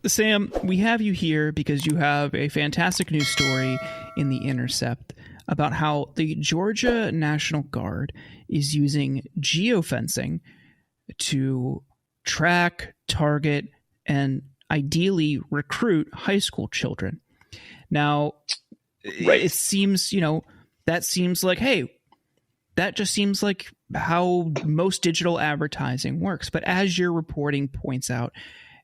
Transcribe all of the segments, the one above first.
Sam, we have you here because you have a fantastic news story in the Intercept about how the Georgia National Guard is using geofencing to track, target, and ideally recruit high school children. Now, right. It seems, that seems like, hey, that just seems like how most digital advertising works. But as your reporting points out,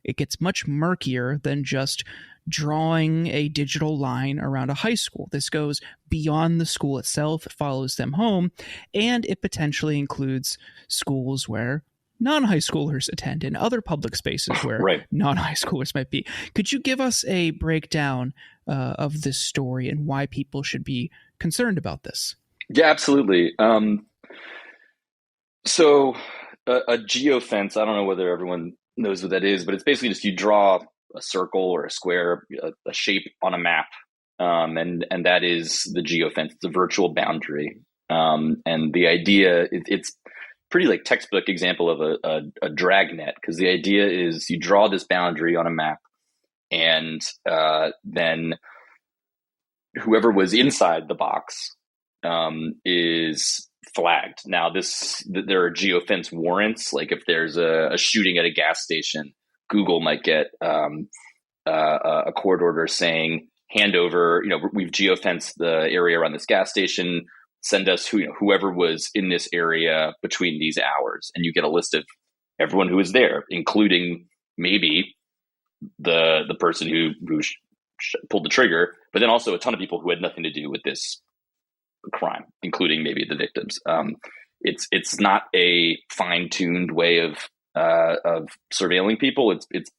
it gets much murkier than just drawing a digital line around a high school. This goes beyond the school itself. It follows them home, and it potentially includes schools where non-high schoolers attend and other public spaces where non-high schoolers might be. Could you give us a breakdown of this story and why people should be concerned about this? Yeah, absolutely. So a geofence, I don't know whether everyone knows what that is, but it's basically just you draw a circle or a square, a shape on a map, and that is the geofence. It's a virtual boundary. And the idea, it's pretty like textbook example of a dragnet, because the idea is you draw this boundary on a map, and then whoever was inside the box is flagged. Now, there are geofence warrants. Like if there's a shooting at a gas station, Google might get a court order saying, hand over, we've geofenced the area around this gas station. Send us whoever was in this area between these hours, and you get a list of everyone who was there, including maybe the person who pulled the trigger, but then also a ton of people who had nothing to do with this crime, including maybe the victims. It's not a fine-tuned way of surveilling people. It's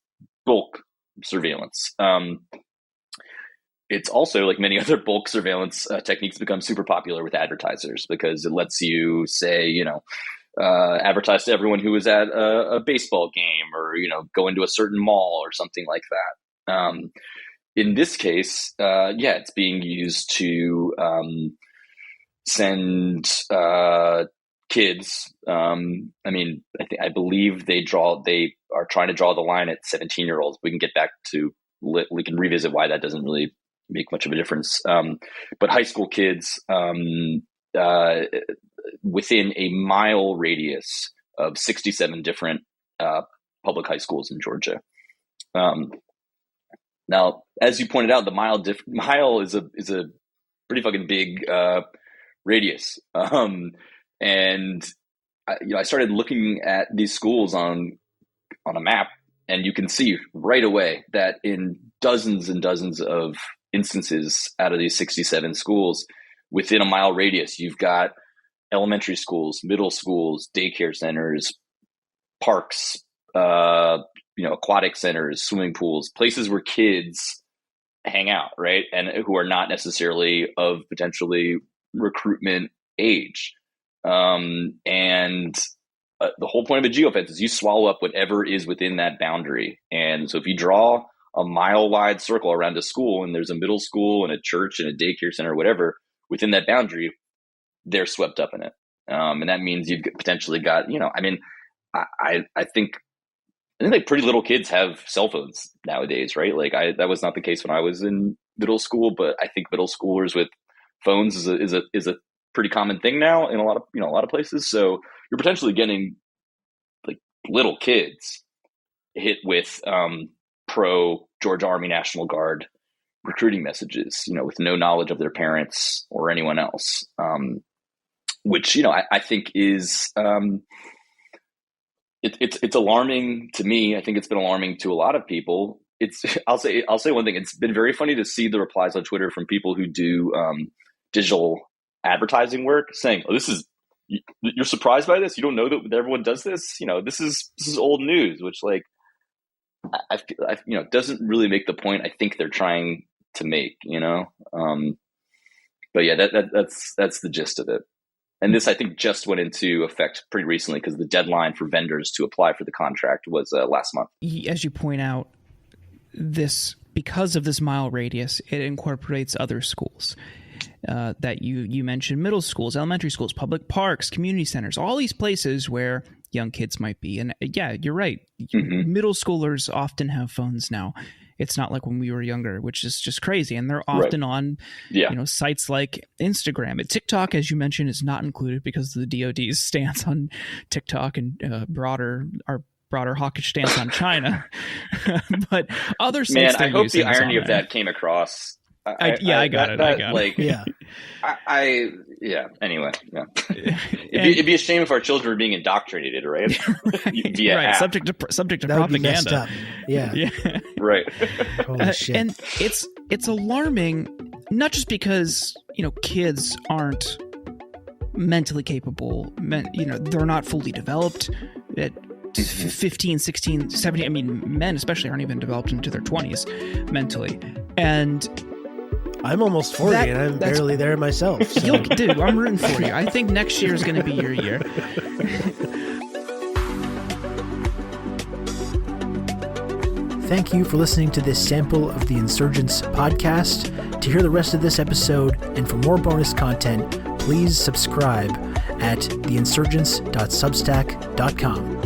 bulk surveillance. It's also, like many other bulk surveillance techniques, become super popular with advertisers because it lets you say, advertise to everyone who was at a baseball game or, go into a certain mall or something like that. In this case, it's being used to send kids. I believe they are trying to draw the line at 17-year-olds. We can get back to, we can revisit why that doesn't really make much of a difference. But high school kids within a mile radius of 67 different public high schools in Georgia. Now, as you pointed out, the mile is a pretty fucking big radius. And I started looking at these schools on a map, and you can see right away that in dozens and dozens of instances out of these 67 schools within a mile radius, you've got elementary schools, middle schools, daycare centers, parks, aquatic centers, swimming pools, places where kids hang out, right? And who are not necessarily of potentially recruitment age. The whole point of a geofence is you swallow up whatever is within that boundary. And so if you draw a mile-wide circle around a school, and there's a middle school and a church and a daycare center or whatever within that boundary, they're swept up in it. And that means you've potentially got, I think like pretty little kids have cell phones nowadays, right? Like that was not the case when I was in middle school, but I think middle schoolers with phones is a pretty common thing now in a lot of places. So you're potentially getting like little kids hit with pro Georgia Army National Guard recruiting messages, with no knowledge of their parents or anyone else, which I think is it's alarming to me. I think it's been alarming to a lot of people. I'll say one thing. It's been very funny to see the replies on Twitter from people who do digital advertising work saying, "Oh, you're surprised by this? You don't know that everyone does this? This is old news," which like I doesn't really make the point I think they're trying to make. But yeah, that's the gist of it. And this, I think, just went into effect pretty recently because the deadline for vendors to apply for the contract was last month. As you point out, because of this mile radius, it incorporates other schools that you mentioned, middle schools, elementary schools, public parks, community centers, all these places where young kids might be. And yeah, you're right. Mm-hmm. Middle schoolers often have phones now. It's not like when we were younger, which is just crazy. And they're often on, sites like Instagram. And TikTok, as you mentioned, is not included because of the DoD's stance on TikTok and broader hawkish stance on China. But other sites, I hope the irony of that came across. I got it. Anyway, yeah. It'd be a shame if our children were being indoctrinated, right? Via right. app. Subject to that would be propaganda. messed up. Yeah. Right. Holy shit. And it's alarming, not just because kids aren't mentally capable. They're not fully developed at 15, 16, 17. I mean, men especially aren't even developed into their 20s mentally, and I'm almost 40 and I'm barely there myself. So. Dude, I'm rooting for you. I think next year is going to be your year. Thank you for listening to this sample of the Insurgents podcast. To hear the rest of this episode and for more bonus content, please subscribe at theinsurgents.substack.com.